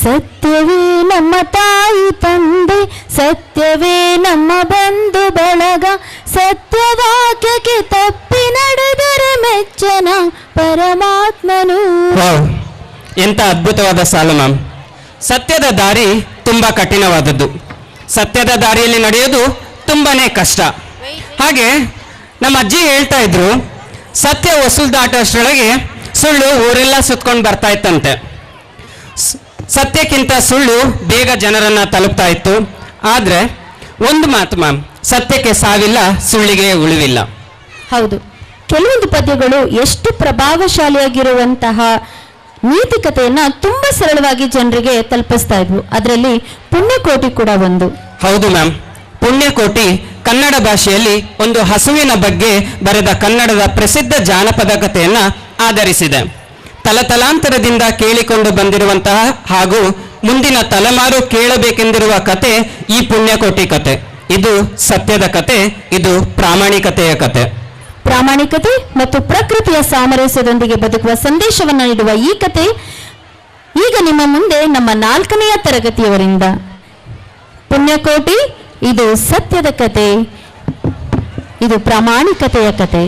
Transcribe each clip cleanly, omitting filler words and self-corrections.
ಸತ್ಯವೇ ನಮ್ಮ ತಾಯಿ ತಂದೆ, ಸತ್ಯವೇ ನಮ್ಮ ಬಂಧು ಬಳಗ, ಸತ್ಯವಾಕ್ಯಕ್ಕೆ ತಪ್ಪಿ ನಡೆದರೆ ಮೆಚ್ಚನ ಪರಮಾತ್ಮನು. ಎಂತ ಅದ್ಭುತವಾದ ಸಾಲು ಮ್ಯಾಮ್. ಸತ್ಯದ ದಾರಿ ತುಂಬಾ ಕಠಿಣವಾದದ್ದು, ಸತ್ಯದ ದಾರಿಯಲ್ಲಿ ನಡೆಯೋದು ತುಂಬಾನೇ ಕಷ್ಟ. ಹಾಗೆ ನಮ್ಮ ಅಜ್ಜಿ ಹೇಳ್ತಾ ಇದ್ರು, ಸತ್ಯ ವಸೂಲ್ ದಾಟೋಷ್ಟರೊಳಗೆ ಸುಳ್ಳು ಊರೆಲ್ಲ ಸುತ್ಕೊಂಡು ಬರ್ತಾ ಇತ್ತಂತೆ. ಸತ್ಯಕ್ಕಿಂತ ಸುಳ್ಳು ಬೇಗ ಜನರನ್ನ ತಲುಪ್ತಾ ಇತ್ತು. ಆದ್ರೆ ಒಂದು ಮಾತು ಮ್ಯಾಮ್, ಸತ್ಯಕ್ಕೆ ಸಾವಿಲ್ಲ, ಸುಳ್ಳಿಗೆ ಉಳಿವಿಲ್ಲ. ಹೌದು, ಕೆಲವೊಂದು ಪದ್ಯಗಳು ಎಷ್ಟು ಪ್ರಭಾವಶಾಲಿಯಾಗಿರುವಂತಹ ನೀತಿಕತೆಯನ್ನ ತುಂಬಾ ಸರಳವಾಗಿ ಜನರಿಗೆ ತಲುಪಿಸ್ತಾ ಇದ್ವು. ಅದರಲ್ಲಿ ಪುಣ್ಯಕೋಟಿ ಕೂಡ ಒಂದು. ಹೌದು ಮ್ಯಾಮ್, ಪುಣ್ಯಕೋಟಿ ಕನ್ನಡ ಭಾಷೆಯಲ್ಲಿ ಒಂದು ಹಸುವಿನ ಬಗ್ಗೆ ಬರೆದ ಕನ್ನಡದ ಪ್ರಸಿದ್ಧ ಜಾನಪದ ಕಥೆಯನ್ನ ಆಧರಿಸಿದೆ. ತಲತಲಾಂತರದಿಂದ ಕೇಳಿಕೊಂಡು ಬಂದಿರುವಂತಹ ಹಾಗೂ ಮುಂದಿನ ತಲೆಮಾರು ಕೇಳಬೇಕೆಂದಿರುವ ಕತೆ ಈ ಪುಣ್ಯಕೋಟಿ ಕತೆ. ಇದು ಸತ್ಯದ ಕತೆ, ಇದು ಪ್ರಾಮಾಣಿಕತೆಯ ಕತೆ. ಪ್ರಾಮಾಣಿಕತೆ ಮತ್ತು ಪ್ರಕೃತಿಯ ಸಾಮರಸ್ಯದೊಂದಿಗೆ ಬದುಕುವ ಸಂದೇಶವನ್ನು ನೀಡುವ ಈ ಕತೆ ಈಗ ನಿಮ್ಮ ಮುಂದೆ ನಮ್ಮ 4ನೆಯ ತರಗತಿಯವರಿಂದ. ಪುಣ್ಯಕೋಟಿ ಇದು ಸತ್ಯದ ಕತೆ, ಇದು ಪ್ರಾಮಾಣಿಕತೆಯ ಕತೆ.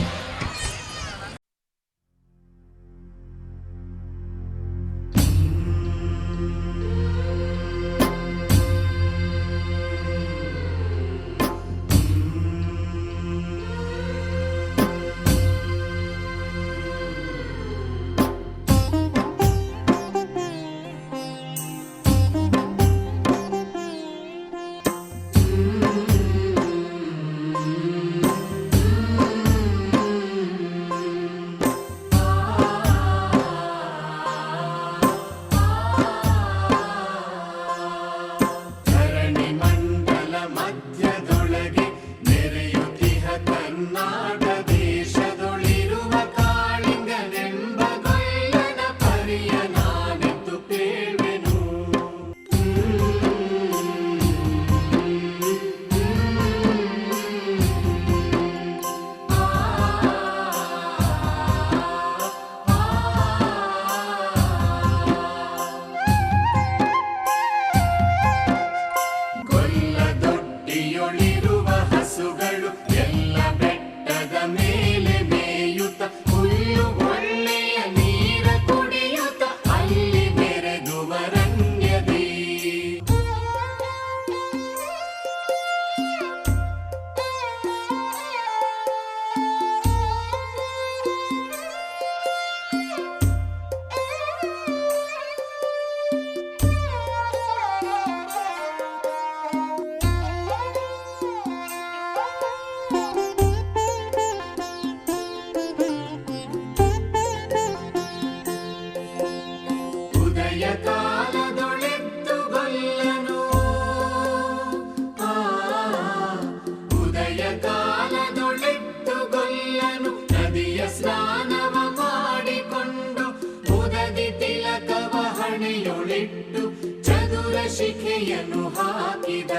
ಚದುರ ಶಿಖೆಯನ್ನು ಹಾಕಿದ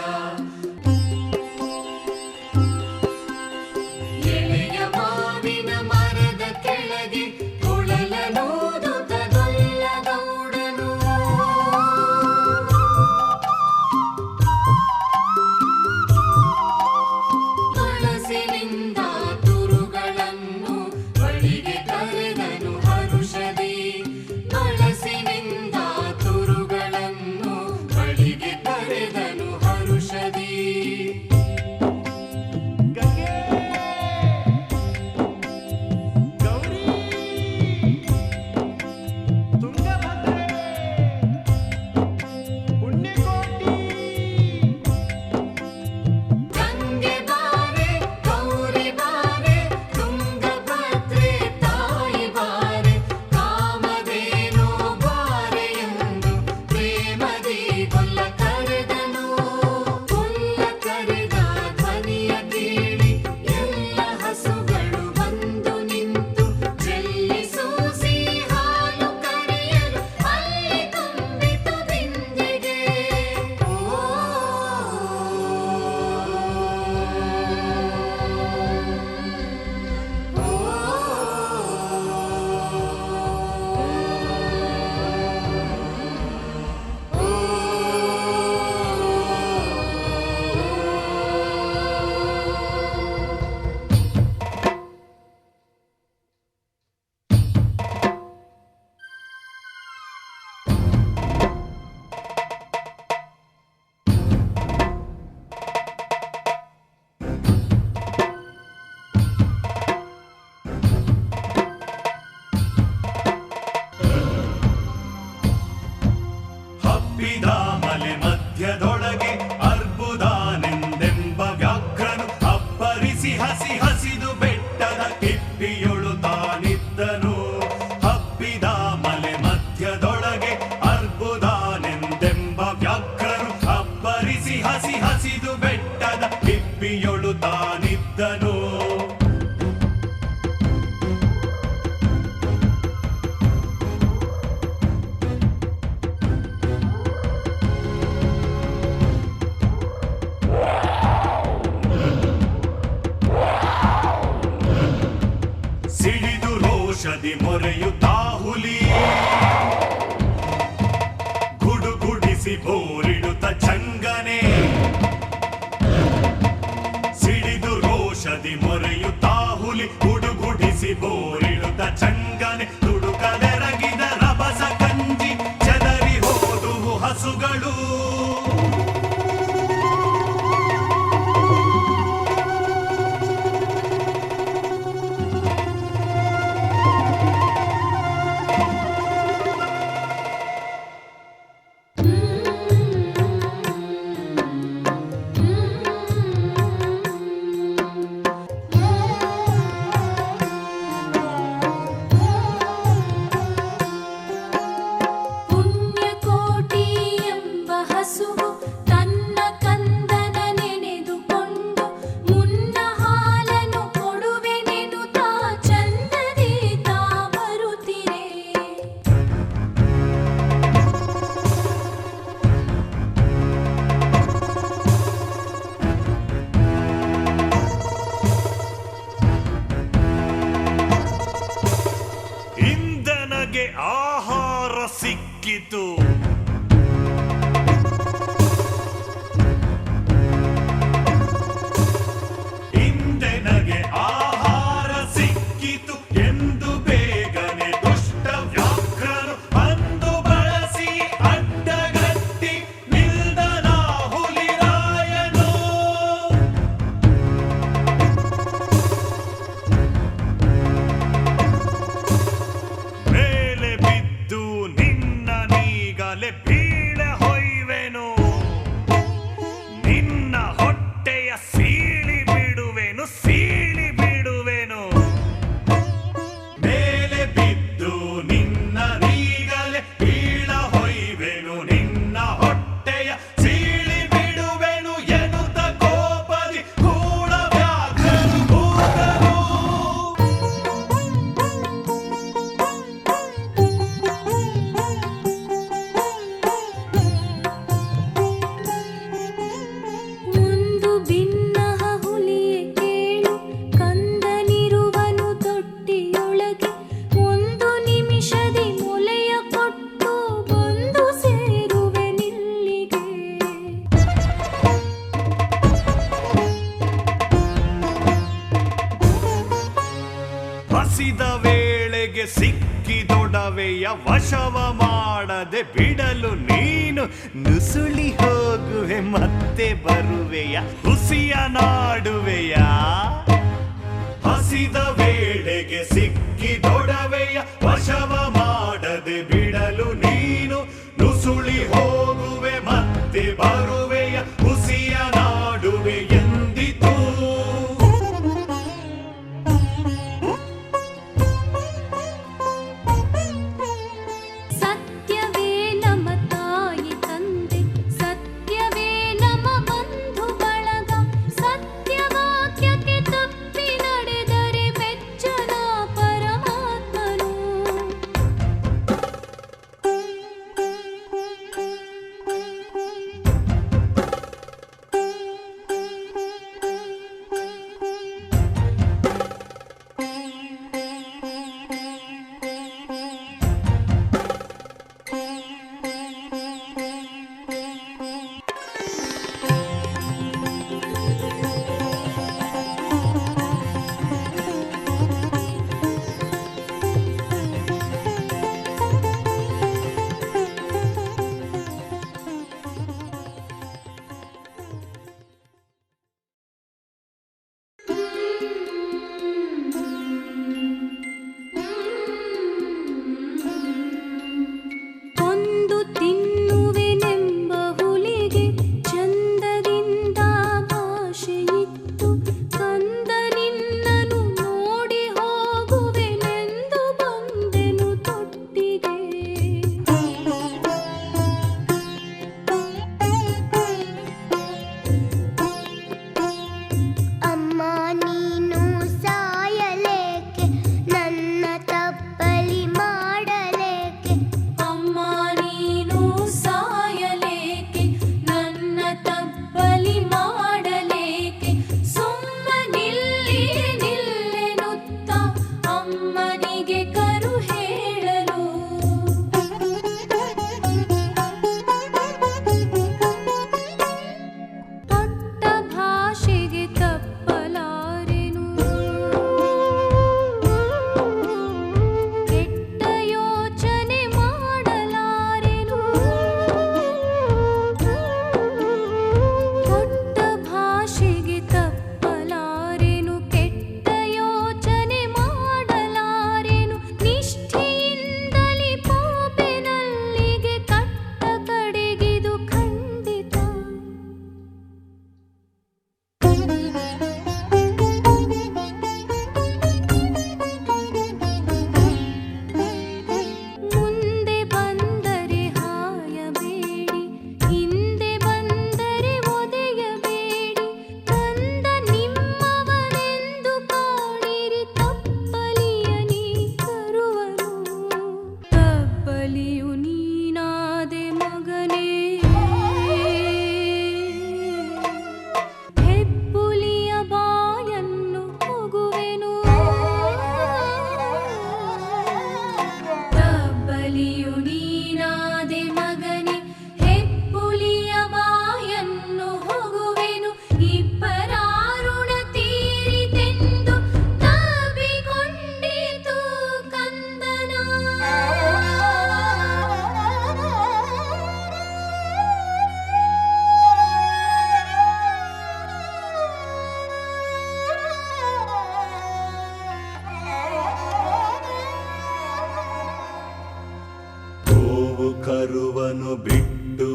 ಎಳೆಯ ಮಾವಿನ ಮರದ ಕೆಳಗೆ ತುಳಲನೂದುತ್ತದೊಲ್ಲ ಗೌಡನು ತುಳಸಿನಿಂದ ತುರುಗಳನ್ನು ಬಳಿಗೆ ಕರೆದನು ಹರುಷದಿ ತುಳಸಿನಿಂದ ತುರುಗಳನ್ನು ಬಳಿಗೆ ಕರೆದನು ಹರುಷದಿ ಹಬ್ಬಿದ ಮಲೆ ಮಧ್ಯದೊಳಗೆ ಅರ್ಬುದಾನೆಂದೆಂಬ ವ್ಯಾಘ್ರನು ಅಬ್ಬರಿಸಿ ಹಸಿ ಹಸಿದು ಬೆಟ್ಟದ ಕಿಪ್ಪಿಯೊಳು ತಾನಿದ್ದನು. ಹಬ್ಬಿದ ಮಲೆ ಮಧ್ಯದೊಳಗೆ ಅರ್ಬುದಾನೆಂದೆಂಬ ವ್ಯಾಘ್ರನು ಅಬ್ಬರಿಸಿ ಹಸಿ ಹಸಿದು ಬೆಟ್ಟದ ಕಿಪ್ಪಿಯೊಳು ತಾನಿದ್ದನು. ಸಿಡಿದು ರೋಷದಿ ಮೊರೆಯುತ್ತಾ ಹುಲಿ ಗುಡುಗುಡಿಸಿ ಬೋರಿಡುತ್ತ ಚಂಗನೆ. ಸಿಡಿದು ರೋಷದಿ ಮೊರೆಯುತ್ತಾ ಹುಲಿ ಗುಡುಗುಡಿಸಿ ಬೋರಿಡುತ್ತ ಚಂಗನೆ. ತುಡುಕದೆರಗಿದ ರಭಸ ಕಂಜಿ ಚೆದರಿ ಹೋದುವು ಹಸುಗಳು. ಪುಣ್ಯಕೋಟಿ ಎಂಬ ಹಸುವು ತನ್ನ ಕಂದನ ನೆನೆದುಕೊಂಡು ಮುನ್ನ ಹಾಲನ್ನು ಕೊಡುವೆನೆನುತ್ತಾ ಚಂದದಿ ತಾ ಬರುತ್ತಿರೆ. ಇಂದನಗೆ ಆಹಾರ ಸಿಕ್ಕಿತು. ಇಂದೆನಗೆ ಆಹಾರ ಸಿಕ್ಕಿತು ಎಂದು ಬೇಗನೆ ದುಷ್ಟ ವ್ಯಾಘ್ರನು ಬಂದು ಬಳಸಿ ಅಡ್ಡಗಟ್ಟಿ ನಿಲ್ದನ ಹುಲಿರಾಯನು. ಮೇಲೆ ಬಿದ್ದು ನಿನ್ನ ನೀಗಲೆ ಬೀಳೆ ಹೊಯ್ವೆನು. ನಿನ್ನ ಹೊಟ್ಟೆಯ ಸೀಳಿ ಬಿಡುವೆನು, ಸೀಳಿ ಬಿಡುವೆನು. ಮೇಲೆ ಬಿದ್ದು ನಿನ್ನ ನೀಗಲೆ ಬೀಳ ಹೊಯ್ವೆನು. ನಿನ್ನ ಹೊಟ್ಟೆಯ ಸೀಳಿ ಬಿಡುವೆನು ಎನ್ನುತ್ತ ಕೋಪದಿ ಕೂಡ ವ್ಯಾಘ್ರನು ಕೂಗನು. ಒಂದು ಭಿನ್ನಹ ಹುಲಿಯೇ ಕೇಳು, ಕಂದನಿರುವನು ತೊಟ್ಟಿಯೊಳಗೆ. ಒಂದು ನಿಮಿಷದಿ ಮೊಲೆಯ ಕೊಟ್ಟು ಬಂದು ಸೇರುವೆನಿಲ್ಲಿಗೆ. ಹಸಿದ ವೇಳೆಗೆ ಸಿಕ್ಕಿದೊಡವೆಯ ವಶವ ಮಾಡದೆ ಬಿಡಲು ನೀನು ನುಸುಳಿ ಹೋಗುವೆ ಮತ್ತೆ ಬರುವೆಯ ಹುಸಿಯ ನಾಡುವೆಯ. ಹಸಿದ ವೇಳೆಗೆ ಸಿಕ್ಕಿದೊಡವೆಯ ವಶವ ಮಾಡದೆ ಬಿಡಲು ನೀನು ನುಸುಳಿ ಹೋಗುವೆ ಮತ್ತೆ ಬರುವೆಯ ಹುಸಿಯ ನಾಡುವೆ ಎಂದಿತು. ಸತ್ಯವೇ ನಮ್ಮ ತಾಯಿ ತಂದೆ, ಸತ್ಯವೇ ನಮ್ಮ ಬಂಧು ಬಳಗ. ಸತ್ಯವಾಕ್ಯಕ್ಕೆ ತಪ್ಪಿ ನಡೆದರೆ ಮೆಚ್ಚನ ಪರಮಾತ್ಮನು.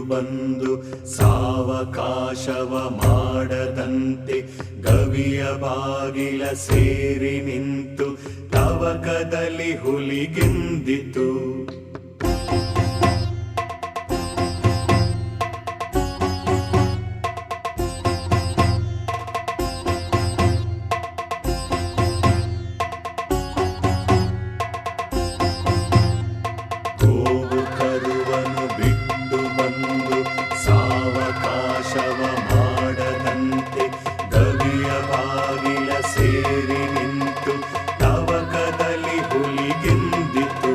ಬಂದು ಸಾವಕಾಶವ ಮಾಡದಂತೆ ಗವಿಯ ಬಾಗಿಲ ಸೇರಿ ನಿಂತು ತವಕದಲ್ಲಿ ಹುಲಿಗೆಂದಿತು. ಗೋವು ಕರುವನು ಬಿಟ್ಟು ಬಂದು ಸಾವಕಾಶವ ಮಾಡದಂತೆ ಗವಿಯ ಬಾಗಿಲ ಸೇರಿ ನಿಂತು ತವಕದಲ್ಲಿ ಹುಲಿಗೆಂದಿತು.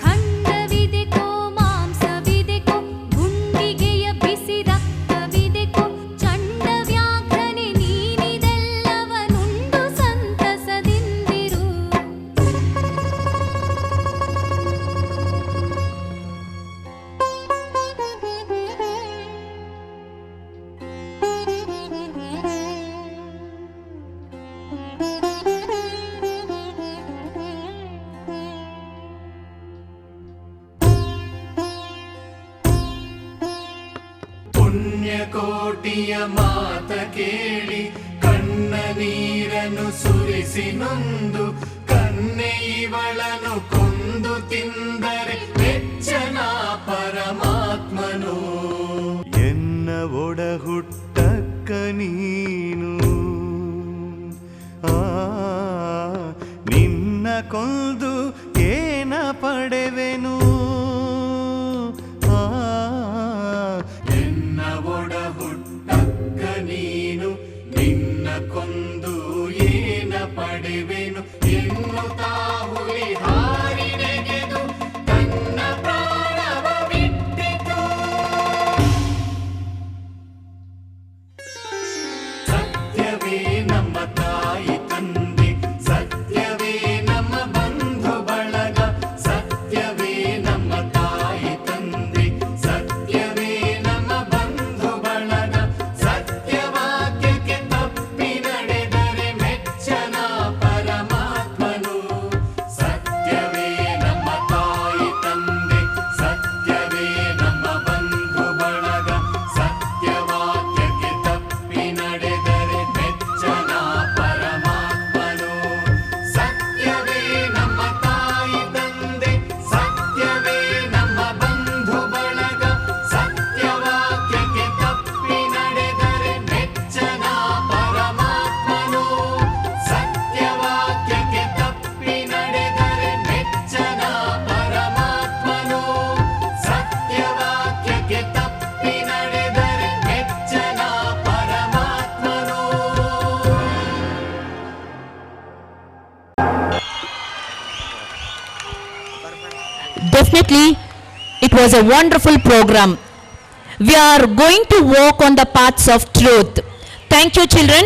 ಖಂಡವಿದೆಕೋ ಮಾಂಸವಿದೆಕೋ ಗುಂಡಿಗೆಯ ಬಿಸಿ ರಕ್ತವಿದೆಕೋ ಚಂಡ ವ್ಯಾಘ್ರನೆ ನೀನಿದೆಲ್ಲವನುಂಡು ಸಂತಸದಿಂದಿರು. ಪುಣ್ಯಕೋಟಿಯ ಮಾತ ಕೇಳಿ ಕಣ್ಣ ನೀರನ್ನು ಸುರಿಸಿ ನೊಂದು ಕನ್ನೆ ಇವಳನು ಕೊಂದು ತಿಂದರೆ ಮೆಚ್ಚನ ಪರಮಾತ್ಮನು. ಎನ್ನ ಒಡ ಹುಟ್ಟಕ್ಕ ನೀನು ನಿನ್ನ ಕೊಂದು ಏನ ಪಡೆವೆನು. ಎನ್ನ ಒಡ ಹುಟ್ಟಕ್ಕ ನೀನು ನಿನ್ನ ಕೊಂದು ಏನ ಪಡೆವೆನು ಎನ್ನುತ್ತಾ ಹುಲಿ ಹಾರಿ ನೆಗೆದು ತನ್ನ ಪ್ರಾಣವ ಬಿಟ್ಟಿತು. ಸತ್ಯವೇ ನಮ್ಮ ತಾಯಿ ತಂದೆ, ಸತ್ಯವೇ ನಮ್ಮ ಬಂಧು ಬಳಗ, ಸತ್ಯವೇ ನಮ್ಮ ತಾಯಿ ತಂದೆ, ಸತ್ಯವೇ ನಮ್ಮ ಬಂಧು ಬಳಗ. ಸತ್ಯವಾಕ್ಯಕ್ಕೆ ತಪ್ಪಿ ನಡೆದರೆ ಮೆಚ್ಚನ ಪರಮಾತ್ಮನು. ಸತ್ಯವೇ ನಮ್ಮ ತಾಯಿ ತಂದೆ, ಸತ್ಯವೇ ನಮ್ಮ ಬಂಧು ಬಳಗ, ಸತ್ಯವಾಕ್ಯಕ್ಕೆ ತಪ್ಪಿ ನಡೆದರೆ ಮೆಚ್ಚನ ಪರಮಾತ್ಮನು. ಸತ್ಯವೇ ನಮ್ಮ ತಾಯಿ ತಂದೆ, ಸತ್ಯವೇ ನಮ್ಮ ಬಂಧು ಬಳಗ, ಸತ್ಯವಾಕ್ಯಕ್ಕೆ ತಪ್ಪಿ ನಡೆದರೆ ಮೆಚ್ಚನ ಪರಮಾತ್ಮನು. ಸತ್ಯವಾಕ್ಯಕ್ಕೆ ತಪ್ಪಿ ನಡೆದರೆ ಮೆಚ್ಚನ ಪರಮಾತ್ಮನು. ಸತ್ಯವಾಕ್ಯಕ್ಕೆ ತಪ್ಪಿ ನಡೆದರೆ ಮೆಚ್ಚನ ಪರಮಾತ್ಮನು. Definitely, it was a wonderful program. We are going to walk on the paths of truth. Thank you, children.